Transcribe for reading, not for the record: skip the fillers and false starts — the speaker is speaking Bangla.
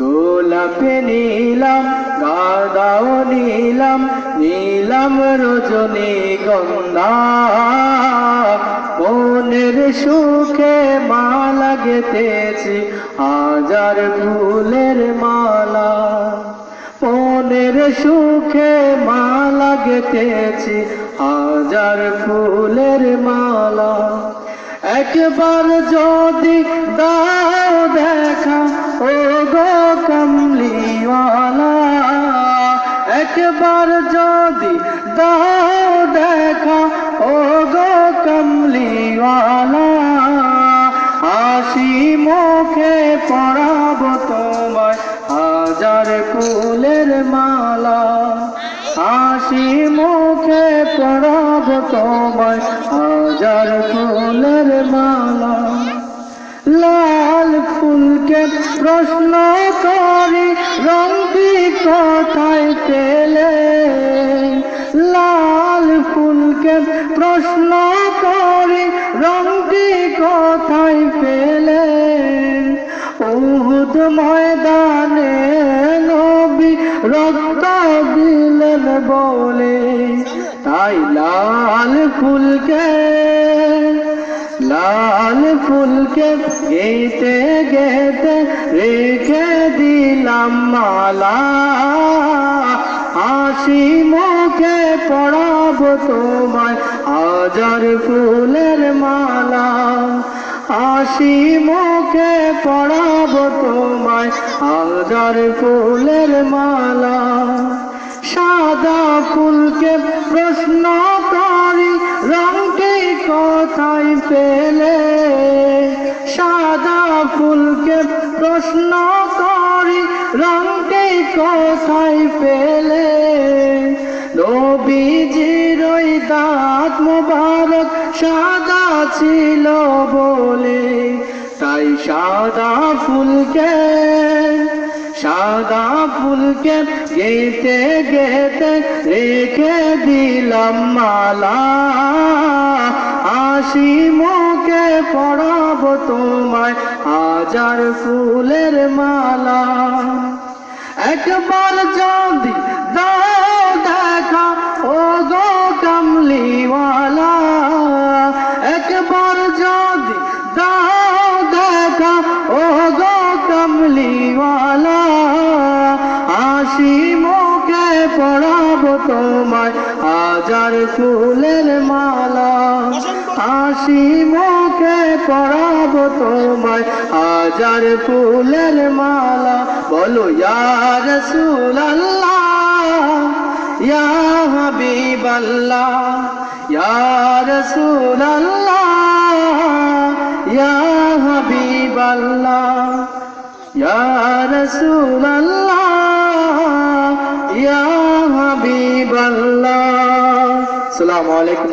গোলাপে নীলাম, গাঁদাও নীলাম, নীলাম রজনীগন্ধা। মনের সুখে মালা গেঁথেছি হাজার ফুলের মালা। মনের সুখে মালা গেঁথেছি হাজার ফুলের মালা। একবার যদি দাও দেখা ও গো কামলিওয়ালা, একবার যদি দাও দেখা ও গো কামলিওয়ালা, হাসি মুখে পরাবো তোমায় হাজার ফুলের মালা। হাসি মুখে পরাবো তোমায় হাজার ফুলের মালা। লাল ফুলকে প্রশ্ন করি রঙটি কোথায় পেলে? লাল ফুলকে প্রশ্ন করি রঙটি কোথায় পেলে? উহুদ ময়দানে নবী রক্ত দিলেন বলে, তাই লাল ফুলকে গেঁথে গেঁথে রেখে দিলাম মালা। হাসি মুখে পরাবো তোমায় হাজার ফুলের মালা। হাসি মুখে পরাবো তোমায় হাজার ফুলের মালা। সাদা ফুলকে প্রশ্ন করি রঙটি কোথায় পেলে? সাদা ফুলকে প্রশ্ন করি রঙটি কোথায় পেলে? নবীজির ওই দাঁত মোবারক সাদা ছিল বলে, তাই সাদা ফুলকে গেঁথে গেঁথে রেখে দিলাম মালা। হাসি মুখে পরাবো তোমায় হাজার ফুলের মালা। একবার যদি দাও দেখা ও গো কামলিওয়ালা, একবার যদি দাও দেখা ও গো কামলিওয়ালা, হাসি মুখে পরাবো তোমায় হাজার ফুলের মালা। হাসি মুখে পরাবো তোমায় হাজার ফুলের মালা। বলো ইয়া রাসূলুল্লাহ, ইয়া হাবিবাল্লাহ, ইয়া রাসূলুল্লাহ, ইয়া হাবিবাল্লাহ, ইয়া রাসূলুল্লাহ, ইয়া হাবিবাল্লাহ। আসসালামু আলাইকুম।